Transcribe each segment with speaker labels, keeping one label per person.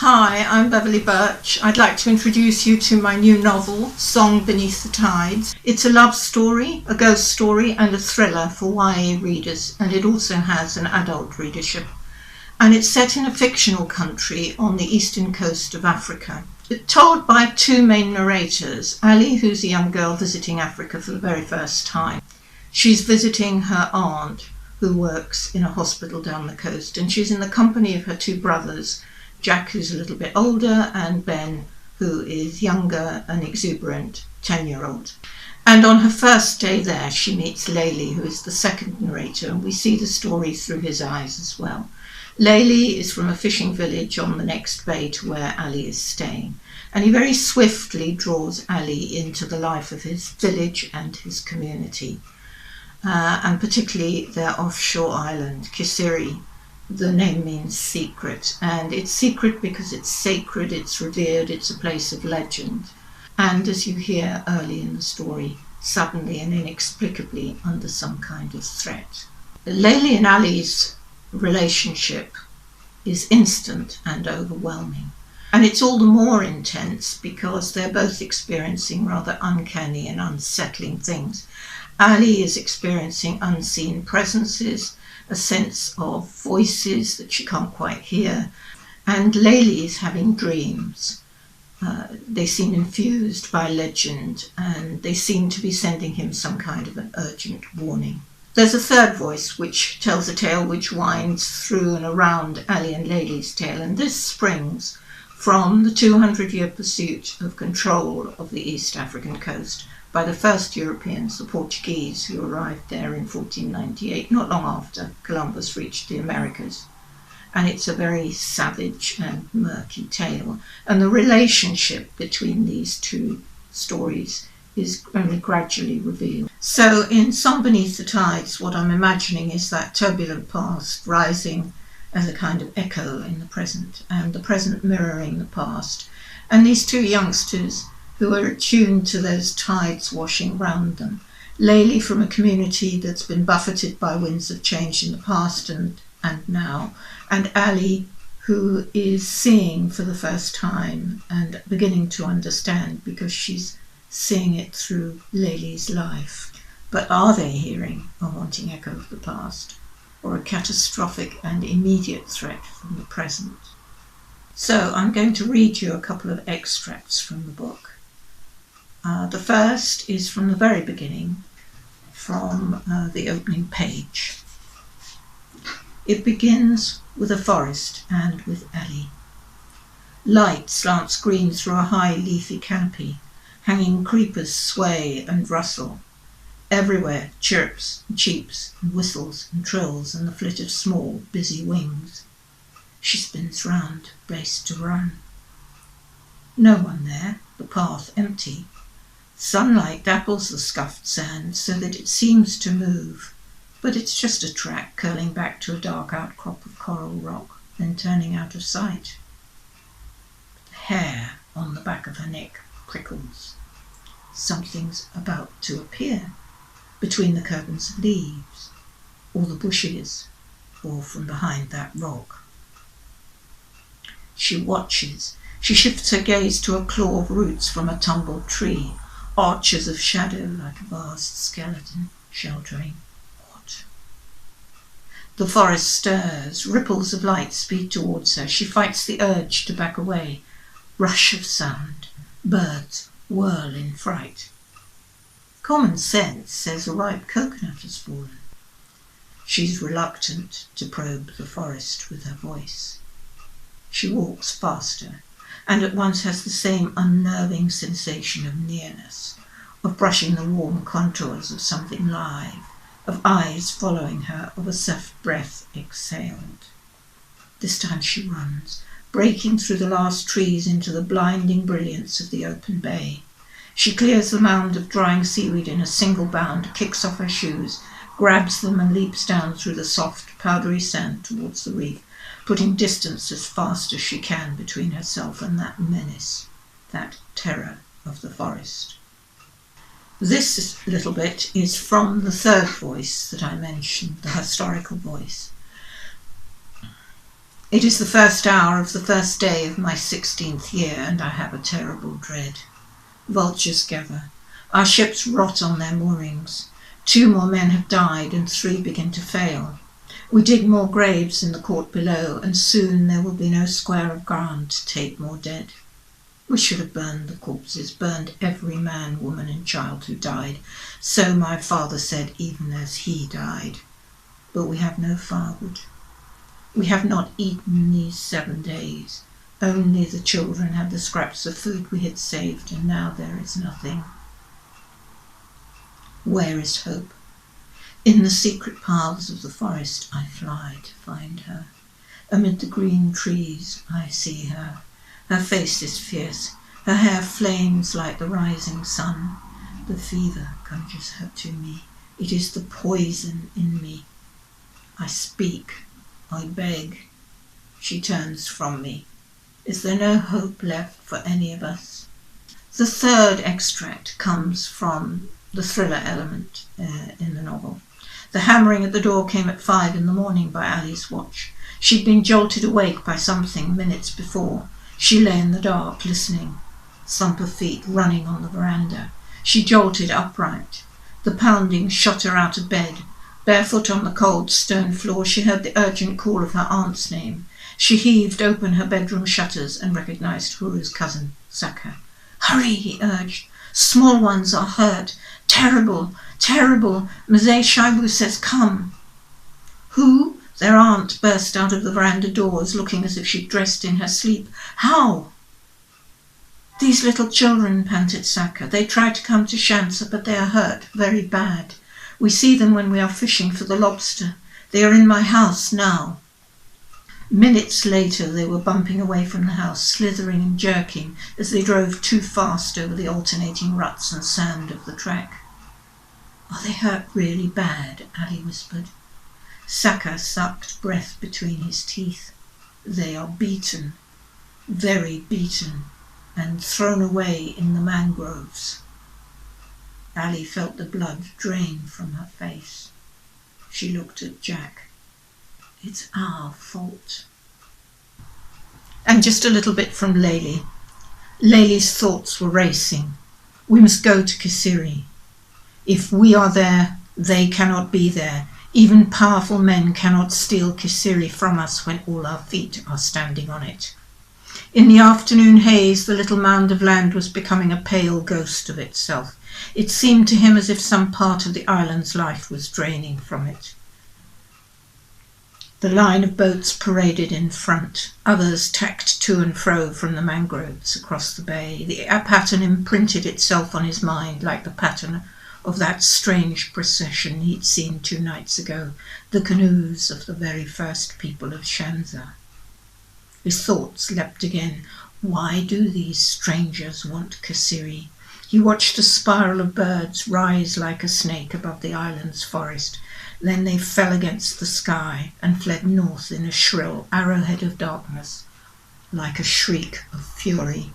Speaker 1: Hi, I'm Beverley Birch. I'd like to introduce you to my new novel, Song Beneath the Tides. It's a love story, a ghost story and a thriller for YA readers, and it also has an adult readership. And it's set in a fictional country on the eastern coast of Africa. It's told by two main narrators, Ali, who's a young girl visiting Africa for the very first time. She's visiting her aunt, who works in a hospital down the coast, and she's in the company of her two brothers, Jack, who's a little bit older, and Ben, who is younger, an exuberant 10-year-old. And on her first day there, she meets Layli, who is the second narrator, and we see the story through his eyes as well. Layli is from a fishing village on the next bay to where Ali is staying, and he very swiftly draws Ali into the life of his village and his community, and particularly their offshore island, Kisiri. The name means secret, and it's secret because it's sacred, it's revered, it's a place of legend. And as you hear early in the story, suddenly and inexplicably under some kind of threat. Layli and Ali's relationship is instant and overwhelming. And it's all the more intense because they're both experiencing rather uncanny and unsettling things. Ali is experiencing unseen presences, a sense of voices that she can't quite hear, and Layli is having dreams. They seem infused by legend, and they seem to be sending him some kind of an urgent warning. There's a third voice which tells a tale which winds through and around Ali and Layli's tale, and this springs from the 200-year pursuit of control of the East African coast by the first Europeans, the Portuguese, who arrived there in 1498, not long after Columbus reached the Americas. And it's a very savage and murky tale. And the relationship between these two stories is only gradually revealed. So in Song Beneath the Tides, what I'm imagining is that turbulent past rising as a kind of echo in the present, and the present mirroring the past. And these two youngsters who are attuned to those tides washing round them. Layli from a community that's been buffeted by winds of change in the past and now, and Ali, who is seeing for the first time and beginning to understand because she's seeing it through Layli's life. But are they hearing a haunting echo of the past, or a catastrophic and immediate threat from the present? So I'm going to read you a couple of extracts from the book. The first is from the very beginning, from the opening page. It begins with a forest and with Ali. Light slants green through a high leafy canopy. Hanging creepers sway and rustle. Everywhere chirps and cheeps and whistles and trills and the flit of small, busy wings. She spins round, braced to run. No one there, the path empty. Sunlight dapples the scuffed sand so that it seems to move, but it's just a track curling back to a dark outcrop of coral rock, then turning out of sight. The hair on the back of her neck prickles. Something's about to appear between the curtains of leaves, or the bushes, or from behind that rock. She watches. She shifts her gaze to a claw of roots from a tumbled tree, arches of shadow like a vast skeleton sheltering what? The forest stirs, ripples of light speed towards her. She fights the urge to back away. Rush of sound, birds whirl in fright. Common sense says a ripe coconut has fallen. She's reluctant to probe the forest with her voice. She walks faster, and at once has the same unnerving sensation of nearness, of brushing the warm contours of something live, of eyes following her, of a soft breath exhaled. This time she runs, breaking through the last trees into the blinding brilliance of the open bay. She clears the mound of drying seaweed in a single bound, kicks off her shoes, grabs them and leaps down through the soft, powdery sand towards the reef, putting distance as fast as she can between herself and that menace, that terror of the forest. This little bit is from the third voice that I mentioned, the historical voice. It is the first hour of the first day of my 16th year, and I have a terrible dread. Vultures gather. Our ships rot on their moorings. 2 more men have died, and 3 begin to fail. We dig more graves in the court below, and soon there will be no square of ground to take more dead. We should have burned the corpses, burned every man, woman and child who died. So my father said, even as he died. But we have no firewood. We have not eaten these 7 days. Only the children had the scraps of food we had saved, and now there is nothing. Where is hope? In the secret paths of the forest I fly to find her. Amid the green trees I see her. Her face is fierce. Her hair flames like the rising sun. The fever conjures her to me. It is the poison in me. I speak. I beg. She turns from me. Is there no hope left for any of us? The third extract comes from the thriller element in the novel. The hammering at the door came at 5 in the morning by Ali's watch. She'd been jolted awake by something minutes before. She lay in the dark, listening. Thump of feet running on the veranda. She jolted upright. The pounding shot her out of bed. Barefoot on the cold stone floor, she heard the urgent call of her aunt's name. She heaved open her bedroom shutters and recognized Huru's cousin, Saka. "Hurry," he urged. "Small ones are hurt. Terrible, terrible. Mzee Shaibu says come." "Who?" Their aunt burst out of the veranda doors, looking as if she'd dressed in her sleep. "How?" "These little children," panted Saka. "They tried to come to Shansa, but they are hurt, very bad. We see them when we are fishing for the lobster. They are in my house now." Minutes later they were bumping away from the house, slithering and jerking as they drove too fast over the alternating ruts and sand of the track. "Are they hurt really bad?" Ali whispered. Saka sucked breath between his teeth. "They are beaten, very beaten, and thrown away in the mangroves." Ali felt the blood drain from her face. She looked at Jack. "It's our fault." And just a little bit from Layli. Layli's thoughts were racing. "We must go to Kisiri. If we are there, they cannot be there. Even powerful men cannot steal Kisiri from us when all our feet are standing on it." In the afternoon haze, the little mound of land was becoming a pale ghost of itself. It seemed to him as if some part of the island's life was draining from it. The line of boats paraded in front. Others tacked to and fro from the mangroves across the bay. The pattern imprinted itself on his mind like the pattern of that strange procession he'd seen 2 nights ago, the canoes of the very first people of Shansa. His thoughts leapt again. Why do these strangers want Kisiri? He watched a spiral of birds rise like a snake above the island's forest. Then they fell against the sky and fled north in a shrill arrowhead of darkness, like a shriek of fury.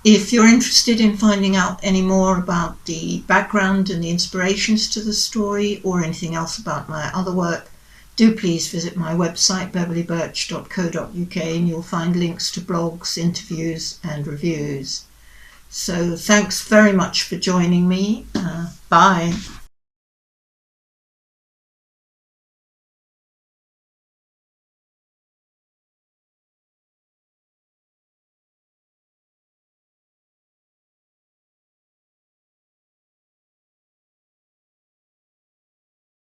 Speaker 1: If you're interested in finding out any more about the background and the inspirations to the story, or anything else about my other work, do please visit my website beverleybirch.co.uk, and you'll find links to blogs, interviews and reviews. So thanks very much for joining me. Bye.